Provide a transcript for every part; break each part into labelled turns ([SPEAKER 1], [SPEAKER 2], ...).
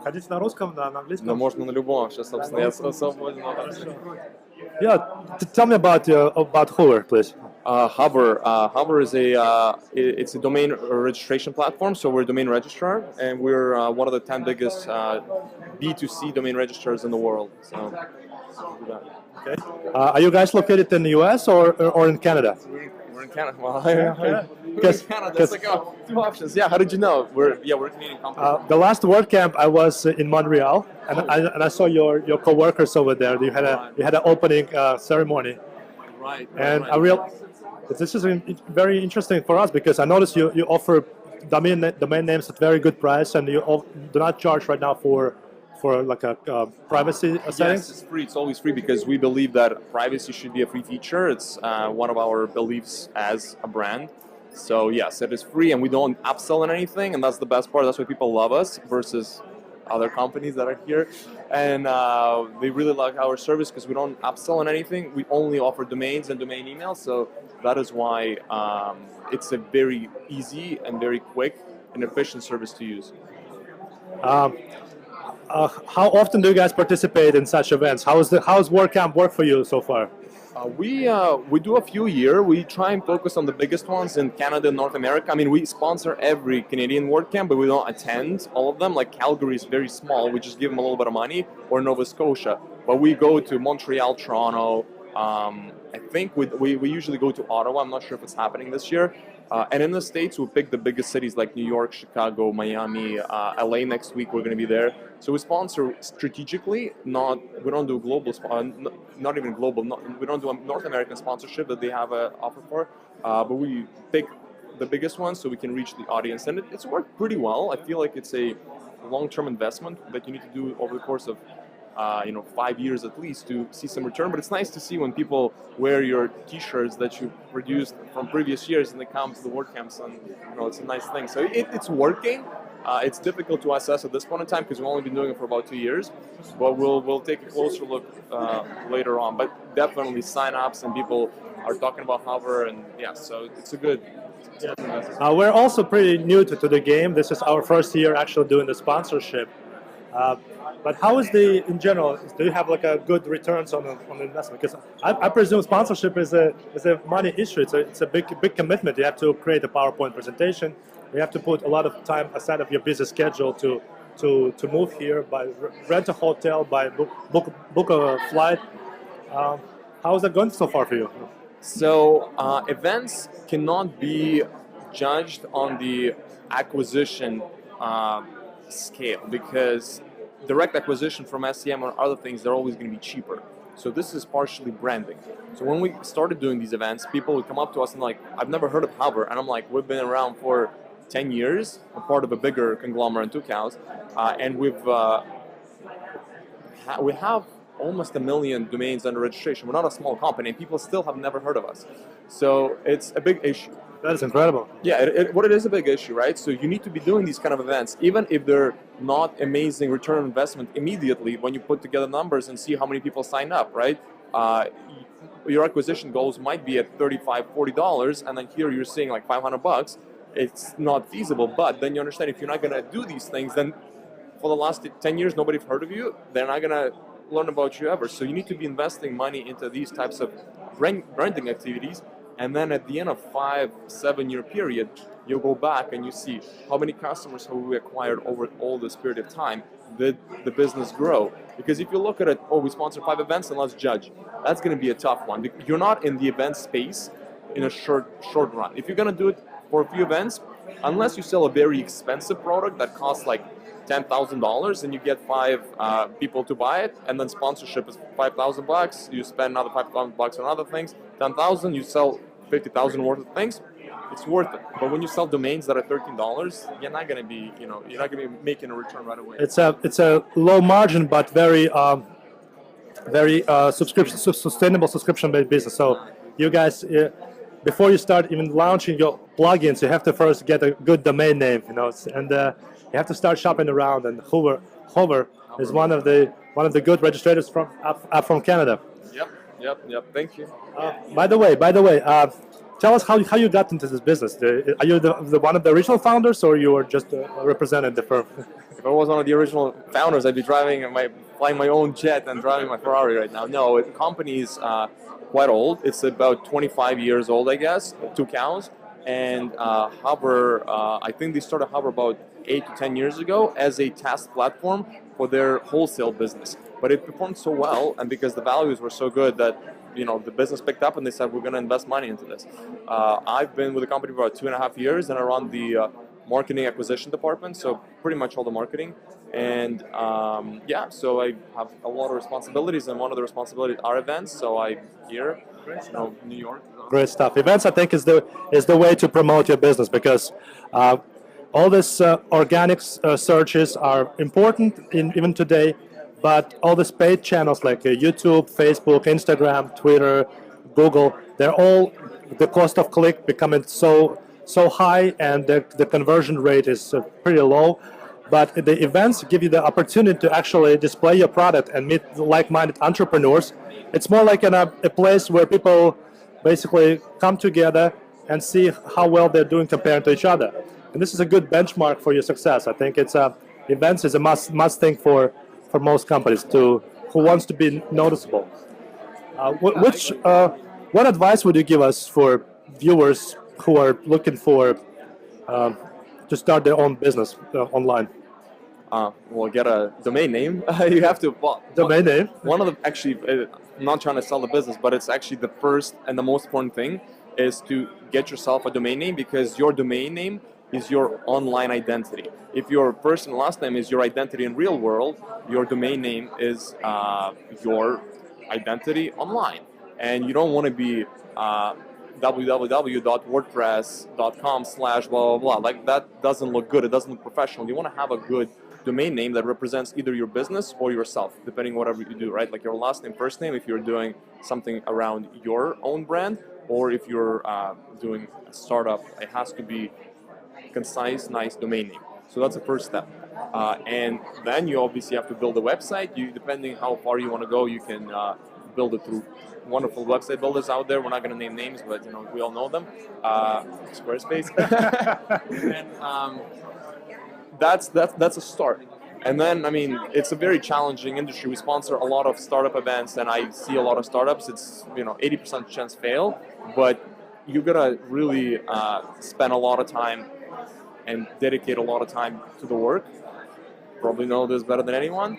[SPEAKER 1] Хотите на русском, на английском?
[SPEAKER 2] Но можно на любом, сейчас, собственно, я свободен.
[SPEAKER 1] Yeah, tell me about Hoover, please.
[SPEAKER 2] Hover is it's a domain registration platform. So we're a domain registrar, and we're one of the 10 biggest B2C domain registrars in the world. So,
[SPEAKER 1] Okay. Are you guys located in the US or in Canada?
[SPEAKER 2] we're in Canada. Well, we're in Canada. It's like two options. Yeah. How did you know? We're a Canadian company.
[SPEAKER 1] The last WordCamp I was in Montreal, and I saw your coworkers over there. You had an opening ceremony.
[SPEAKER 2] Right.
[SPEAKER 1] And this is very interesting for us because I noticed you offer domain names at very good price, and you do not charge right now for like a privacy settings.
[SPEAKER 2] Yes, it's free. It's always free because we believe that privacy should be a free feature. It's one of our beliefs as a brand. So yes, it is free, and we don't upsell on anything, and that's the best part. That's why people love us versus other companies that are here, and they really like our service because we don't upsell on anything. We only offer domains and domain emails, so that is why it's a very easy and very quick and efficient service to use.
[SPEAKER 1] How often do you guys participate in such events? How's WordCamp work for you so far?
[SPEAKER 2] We do a few a year. We try and focus on the biggest ones in Canada and North America. I mean, we sponsor every Canadian WordCamp, but we don't attend all of them. Like Calgary is very small. We just give them a little bit of money, or Nova Scotia. But we go to Montreal, Toronto. I think we usually go to Ottawa. I'm not sure if it's happening this year. And in the States, we pick the biggest cities like New York, Chicago, Miami, LA next week. We're going to be there. So we sponsor strategically. We don't do global, not even global. We don't do a North American sponsorship that they have an offer for. But we pick the biggest ones so we can reach the audience. And it's worked pretty well. I feel like it's a long-term investment that you need to do over the course of 5 years at least to see some return. But it's nice to see when people wear your T-shirts that you produced from previous years and they come to the WordCamps, and it's a nice thing. So it's working. It's difficult to assess at this point in time because we've only been doing it for about 2 years. But we'll take a closer look later on. But definitely sign-ups and people are talking about Hover, and so it's a good.
[SPEAKER 1] We're also pretty new to the game. This is our first year actually doing the sponsorship. But how is in general, do you have like a good returns on the investment? Because I presume sponsorship is a money issue. It's a big commitment. You have to create a PowerPoint presentation. You have to put a lot of time aside of your busy schedule to move here, by rent a hotel, by book a flight. How is that going so far for you?
[SPEAKER 2] So events cannot be judged on the acquisition scale because direct acquisition from SEM or other things, they're always going to be cheaper. So this is partially branding. So when we started doing these events, people would come up to us and like, I've never heard of Hover. And I'm like, we've been around for 10 years, a part of a bigger conglomerate, 2 cows. And we have almost 1 million domains under registration. We're not a small company, and people still have never heard of us. So it's a big issue.
[SPEAKER 1] That is incredible.
[SPEAKER 2] Yeah, it is a big issue, right? So you need to be doing these kind of events, even if they're not amazing return on investment immediately when you put together numbers and see how many people sign up, right? Your acquisition goals might be at $35, $40, and then here you're seeing like $500. It's not feasible, but then you understand if you're not going to do these things, then for the last 10 years, nobody's heard of you. They're not going to learn about you ever. So you need to be investing money into these types of branding activities. And then at the end of 5-7 year period, you'll go back and you see how many customers have we acquired over all this period of time. Did the business grow? Because if you look at it, we sponsor 5 events and let's judge. That's going to be a tough one. You're not in the event space in a short run. If you're going to do it for a few events, unless you sell a very expensive product that costs like $10,000 and you get 5 people to buy it, and then sponsorship is $5,000. You spend another $5,000 on other things. $10,000, you sell $50,000 worth of things. It's worth it. But when you sell domains that are $13, you're not going to be, you're not going to be making a return right away.
[SPEAKER 1] It's a low margin but very sustainable subscription-based business. So you guys, before you start even launching your plugins, you have to first get a good domain name, and you have to start shopping around. And Hover is one of the good registrators from Canada.
[SPEAKER 2] Yep. Thank you.
[SPEAKER 1] By the way, tell us how you got into this business. Are you the one of the original founders, or you were just representing the firm?
[SPEAKER 2] if I was one of the original founders, I'd be flying my own jet and driving my Ferrari right now. No, the company is quite old. It's about 25 years old, I guess, two counts. And Hover, I think they started Hover about 8 to 10 years ago as a test platform for their wholesale business. But it performed so well, and because the values were so good that the business picked up and they said, we're going to invest money into this. I've been with the company for about 2.5 years, and I run the marketing acquisition department, so pretty much all the marketing. And so I have a lot of responsibilities, and one of the responsibilities are events. So I'm here, New York.
[SPEAKER 1] Great stuff. Events, I think, is the way to promote your business, because all this organic searches are important even today, but all the paid channels like YouTube, Facebook, Instagram, Twitter, Google, the cost of click becoming so high, and the conversion rate is pretty low. But the events give you the opportunity to actually display your product and meet like-minded entrepreneurs. It's more like a place where people basically come together and see how well they're doing compared to each other. And this is a good benchmark for your success. I think events is a must thing for most companies who wants to be noticeable. What advice would you give us for viewers who are looking for to start their own business online?
[SPEAKER 2] Well, get a domain name. You have to.
[SPEAKER 1] Domain name.
[SPEAKER 2] One of the I'm not trying to sell the business, but it's actually the first and the most important thing is to get yourself a domain name, because your domain name is your online identity. If your first and last name is your identity in real world, your domain name is your identity online. And you don't want to be www.wordpress.com/blah blah blah. Like, that doesn't look good. It doesn't look professional. You want to have a good domain name that represents either your business or yourself, depending whatever you do, right? Like your last name, first name, if you're doing something around your own brand, or if you're doing a startup, it has to be concise, nice domain name. So that's the first step. And then you obviously have to build a website. Depending how far you want to go, you can build it through wonderful website builders out there. We're not going to name names, but we all know them. Squarespace. And that's a start. And then, it's a very challenging industry. We sponsor a lot of startup events, and I see a lot of startups. It's 80% chance fail, but you gotta really spend a lot of time and dedicate a lot of time to the work. Probably know this better than anyone.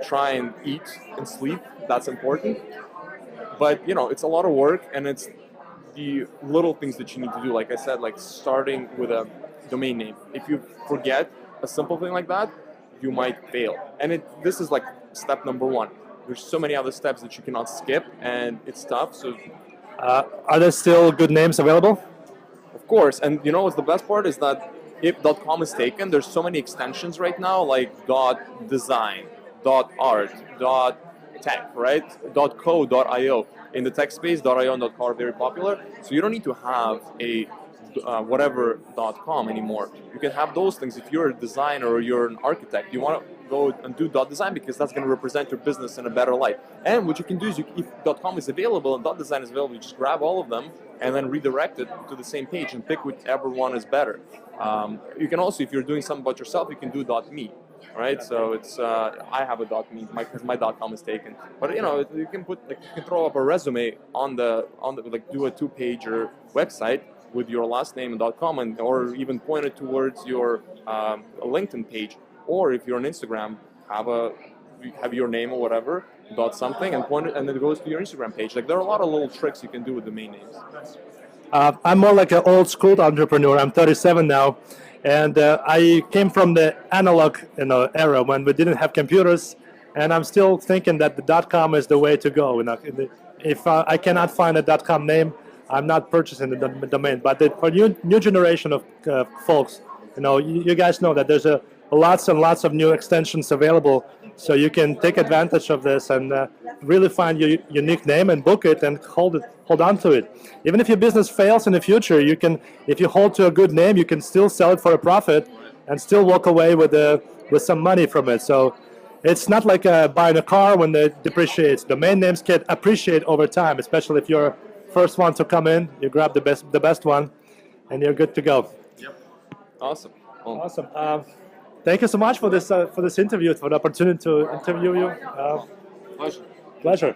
[SPEAKER 2] Try and eat and sleep. That's important. But it's a lot of work, and it's the little things that you need to do. Like I said, like starting with a domain name. If you forget a simple thing like that, you might fail. And this is like step number one. There's so many other steps that you cannot skip, and it's tough. So,
[SPEAKER 1] are there still good names available?
[SPEAKER 2] Of course. And what's the best part is that if .com is taken, there's so many extensions right now, like .design, .art, .tech, right? .co, .io. In the tech space, .io and .co are very popular. So you don't need to have a whatever .com anymore. You can have those things. If you're a designer or you're an architect, you want to go and do .design, because that's going to represent your business in a better light. And what you can do is, if .com is available and .design is available, you just grab all of them and then redirect it to the same page and pick whichever one is better. You can also, if you're doing something about yourself, you can do .me. Right, so it's I have a .me because my .com is taken. But you can throw up a resume on the do a 2-pager website with your last name and .com, or even point it towards your LinkedIn page. Or if you're on Instagram, have your name or whatever .something and point it, and then it goes to your Instagram page. Like, there are a lot of little tricks you can do with domain names.
[SPEAKER 1] I'm more like an old school entrepreneur. I'm 37 now. And I came from the analog era when we didn't have computers, and I'm still thinking that the .com is the way to go. If I cannot find a .com name, I'm not purchasing the domain. But for new generation of folks, you guys know that there's lots and lots of new extensions available, so you can take advantage of this and really find your unique name and book it and hold on to it. Even if your business fails in the future, if you hold to a good name, you can still sell it for a profit and still walk away with some money from it. So it's not like buying a car when it depreciates. Domain names can appreciate over time, especially if you're first one to come in. You grab the best one, and you're good to go.
[SPEAKER 2] Yep. Awesome.
[SPEAKER 1] Awesome. thank you so much for this interview, for the opportunity to interview you.
[SPEAKER 2] Pleasure.
[SPEAKER 1] Pleasure.